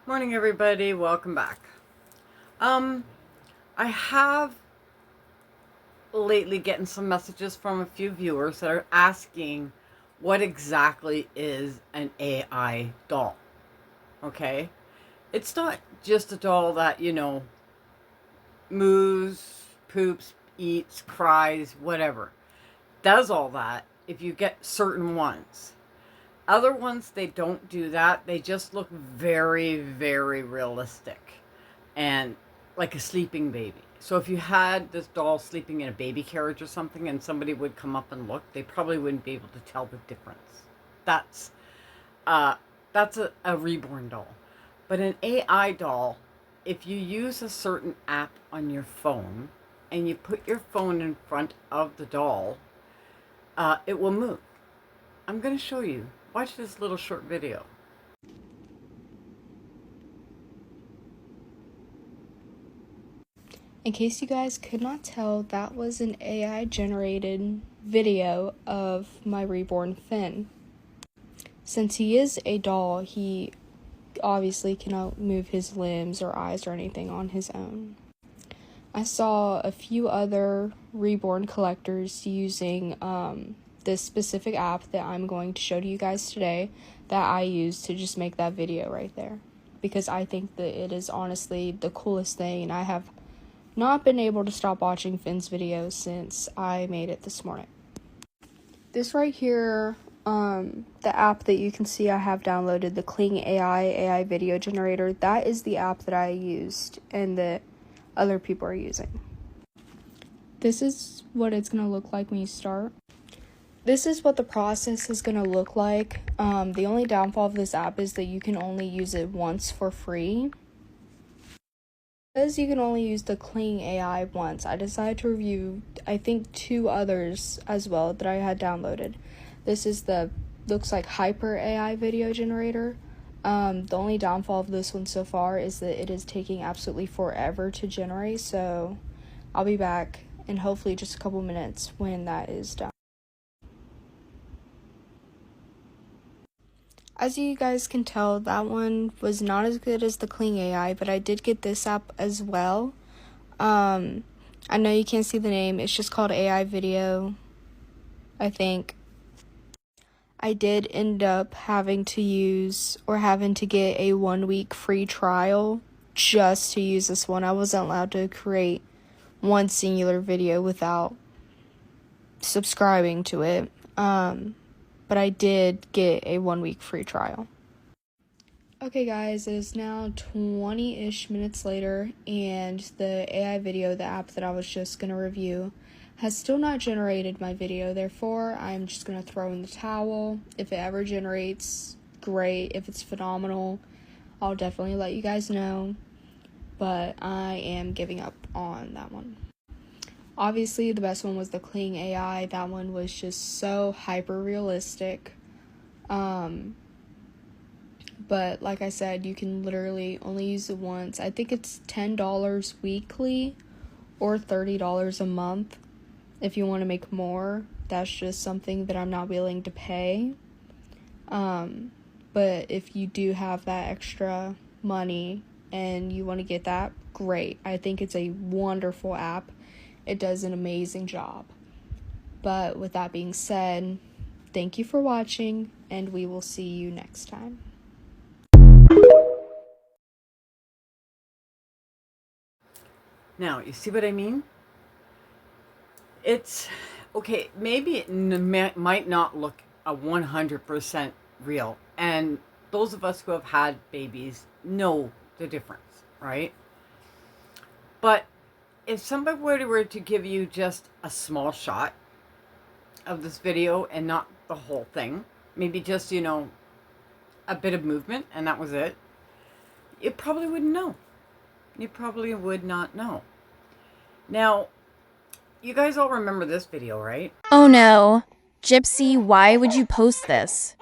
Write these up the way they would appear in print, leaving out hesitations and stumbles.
Morning, everybody. Welcome back. I have lately getting some messages from a few viewers that are asking what exactly is an AI doll. Okay, it's not just a doll that moves, poops, eats, cries, whatever. Does all that if you get certain ones. Other ones, they don't do that. They just look very, very realistic and like a sleeping baby. So if you had this doll sleeping in a baby carriage or something and somebody would come up and look, they probably wouldn't be able to tell the difference. That's uh, that's a reborn doll. But an AI doll, if you use a certain app on your phone and you put your phone in front of the doll, it will move. I'm going to show you. Watch this little short video. In case you guys could not tell, that was an AI generated video of my reborn Finn. Since he is a doll, he obviously cannot move his limbs or eyes or anything on his own. I saw a few other reborn collectors using this specific app that I'm going to show to you guys today that I used to just make that video right there. Because I think that it is honestly the coolest thing, and I have not been able to stop watching Finn's videos since I made it this morning. This right here, the app that you can see I have downloaded, the Kling AI video generator, that is the app that I used and that other people are using. This is what it's going to look like when you start. This is what the process is going to look like. The only downfall of this app is that you can only use it once for free. Because you can only use the Kling AI once, I decided to review, I think, two others as well that I had downloaded. This is the, looks like Hyper AI video generator. The only downfall of this one so far is that it is taking absolutely forever to generate, so I'll be back in hopefully just a couple minutes when that is done. As you guys can tell, that one was not as good as the Kling AI, but I did get this app as well. I know you can't see the name, it's just called AI Video, I think. I did end up having to get a 1 week free trial just to use this one. I wasn't allowed to create one singular video without subscribing to it. But I did get a 1 week free trial. Okay guys, it is now 20-ish minutes later, and the AI video, the app that I was just going to review, has still not generated my video. Therefore, I'm just going to throw in the towel. If it ever generates, great. If it's phenomenal, I'll definitely let you guys know. But I am giving up on that one. Obviously, the best one was the Kling AI. That one was just so hyper realistic. But like I said, you can literally only use it once. I think it's $10 weekly or $30 a month if you want to make more. That's just something that I'm not willing to pay. But if you do have that extra money and you want to get that, great. I think it's a wonderful app. It does an amazing job. But with that being said, thank you for watching, and we will see you next time. Now, you see what I mean? It's okay. Maybe it might not look 100% real, and those of us who have had babies know the difference, right? But if somebody were to give you just a small shot of this video and not the whole thing, maybe just a bit of movement and that was it, you probably wouldn't know. You probably would not know. Now, you guys all remember this video, right? Oh no. Gypsy, why would you post this?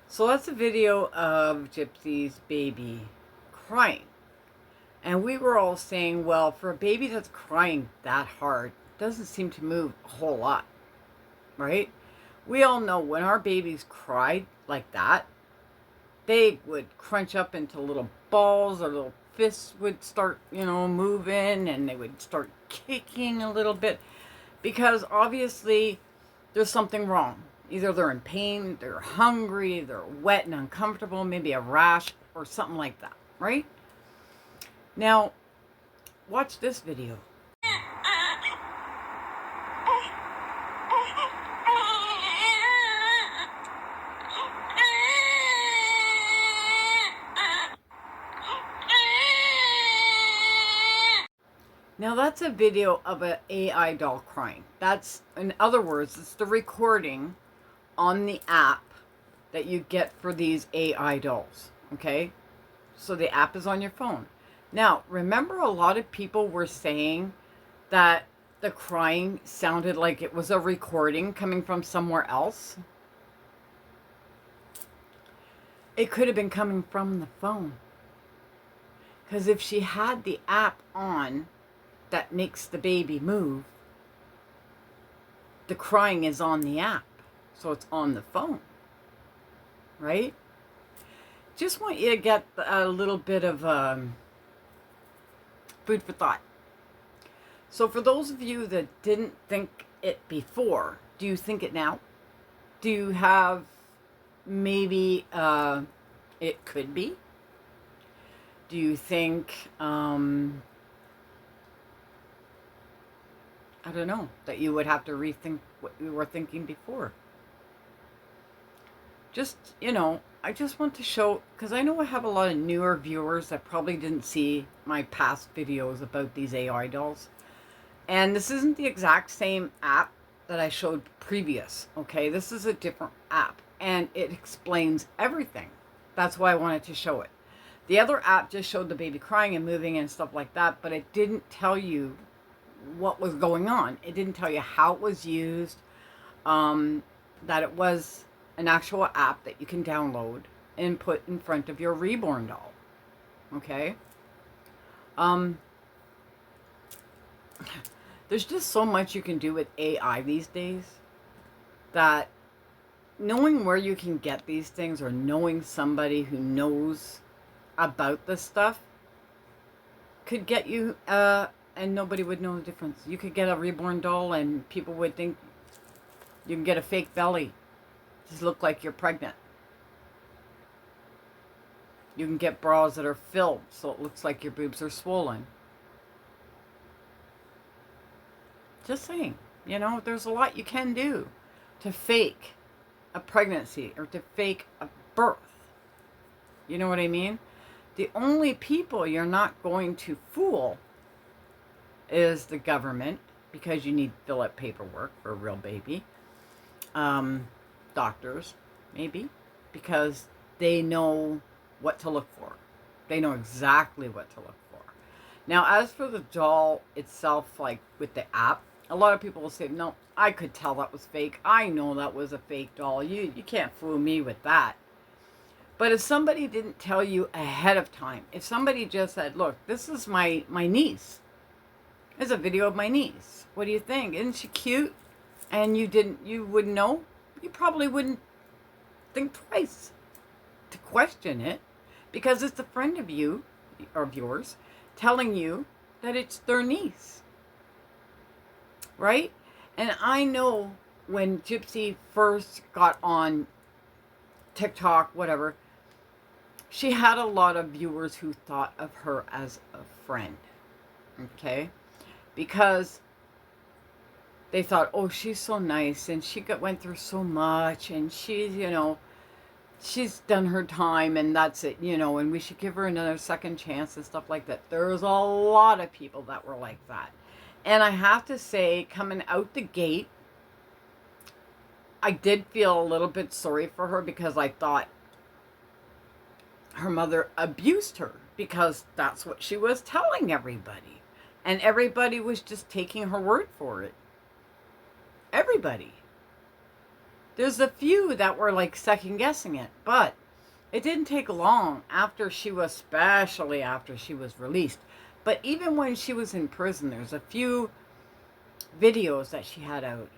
So that's a video of Gypsy's baby crying. And we were all saying, well, for a baby that's crying that hard, doesn't seem to move a whole lot, right? We all know when our babies cried like that, they would crunch up into little balls, or little fists would start, moving, and they would start kicking a little bit, because obviously there's something wrong. Either they're in pain, they're hungry, they're wet and uncomfortable, maybe a rash or something like that, right? Now, watch this video. Now that's a video of an AI doll crying. That's, in other words, it's the recording on the app that you get for these AI dolls, okay? So the app is on your phone. Now, remember, a lot of people were saying that the crying sounded like it was a recording coming from somewhere else. It could have been coming from the phone. Because if she had the app on that makes the baby move, the crying is on the app. So it's on the phone, right? Just want you to get a little bit of food for thought. So for those of you that didn't think it before, do you think it now? Do you have maybe it could be? Do you think, I don't know, that you would have to rethink what you were thinking before? Just, I just want to show, because I know I have a lot of newer viewers that probably didn't see my past videos about these AI dolls. And this isn't the exact same app that I showed previous, okay? This is a different app, and it explains everything. That's why I wanted to show it. The other app just showed the baby crying and moving and stuff like that, but it didn't tell you what was going on. It didn't tell you how it was used, that it was an actual app that you can download and put in front of your reborn doll. Okay? There's just so much you can do with AI these days that knowing where you can get these things, or knowing somebody who knows about this stuff, could get you, and nobody would know the difference. You could get a reborn doll and people would think you can get a fake belly. Just look like you're pregnant. You can get bras that are filled so it looks like your boobs are swollen. Just saying, there's a lot you can do to fake a pregnancy or to fake a birth. You know what I mean? The only people you're not going to fool is the government, because you need to fill out paperwork for a real baby. Doctors, maybe, because they know what to look for. They know exactly what to look for. Now, as for the doll itself, like with the app, a lot of people will say, no, I could tell that was fake. I know that was a fake doll. You can't fool me with that. But if somebody didn't tell you ahead of time, if somebody just said, look, this is my niece. There's a video of my niece. What do you think? Isn't she cute? And you wouldn't know? You probably wouldn't think twice to question it, because it's a friend of you, or of yours, telling you that it's their niece. Right? And I know when Gypsy first got on TikTok, whatever, she had a lot of viewers who thought of her as a friend. Okay? Because they thought, oh, she's so nice, and she went through so much, and she's, she's done her time, and that's it, and we should give her another second chance and stuff like that. There's a lot of people that were like that. And I have to say, coming out the gate, I did feel a little bit sorry for her, because I thought her mother abused her, because that's what she was telling everybody. And everybody was just taking her word for it. Everybody. There's a few that were like second guessing it, but it didn't take long especially after she was released. But even when she was in prison, there's a few videos that she had out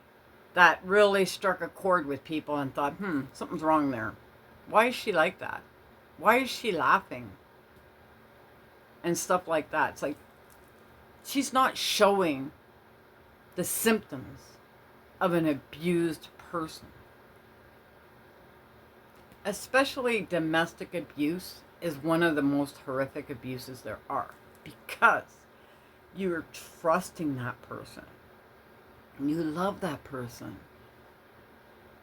that really struck a chord with people and thought, something's wrong there. Why is she like that? Why is she laughing? And stuff like that. It's like she's not showing the symptoms of an abused person. Especially domestic abuse is one of the most horrific abuses there are, because you're trusting that person. You love that person.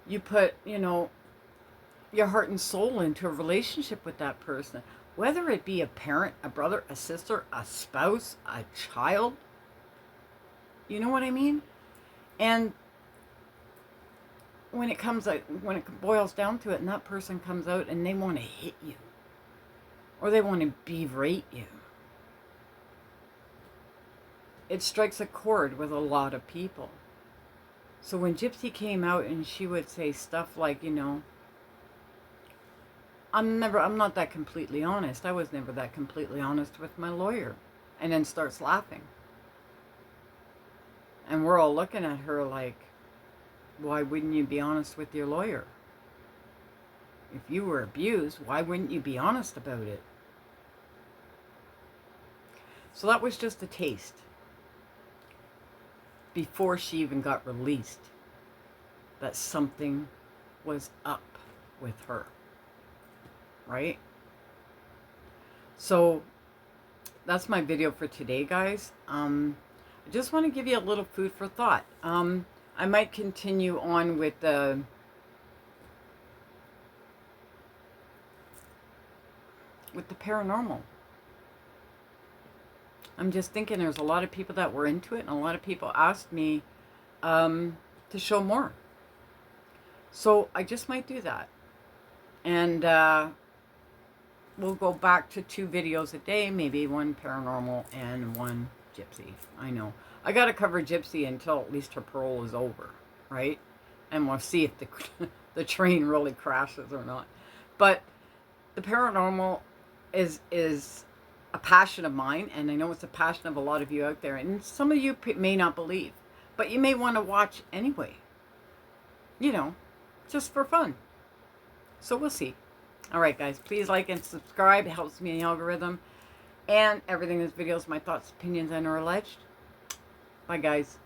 You put, your heart and soul into a relationship with that person. Whether it be a parent, a brother, a sister, a spouse, a child. You know what I mean? And when it boils down to it, and that person comes out and they want to hit you, or they want to berate you, it strikes a chord with a lot of people. So when Gypsy came out and she would say stuff like, I'm not that completely honest. I was never that completely honest with my lawyer. And then starts laughing. And we're all looking at her like, why wouldn't you be honest with your lawyer? If you were abused, why wouldn't you be honest about it? So that was just a taste. Before she even got released, that something was up with her. Right? So that's my video for today, guys. I just want to give you a little food for thought. I might continue on with the paranormal. I'm just thinking there's a lot of people that were into it, and a lot of people asked me to show more. So I just might do that. And we'll go back to 2 videos a day, maybe 1 paranormal and 1 Gypsy. I know. I got to cover Gypsy until at least her parole is over, right? And we'll see if the train really crashes or not. But the paranormal is a passion of mine, and I know it's a passion of a lot of you out there. And some of you may not believe, but you may want to watch anyway. Just for fun. So we'll see. All right, guys, please like and subscribe. It helps me in the algorithm. And everything in this video is my thoughts, opinions, and or alleged. Bye, guys.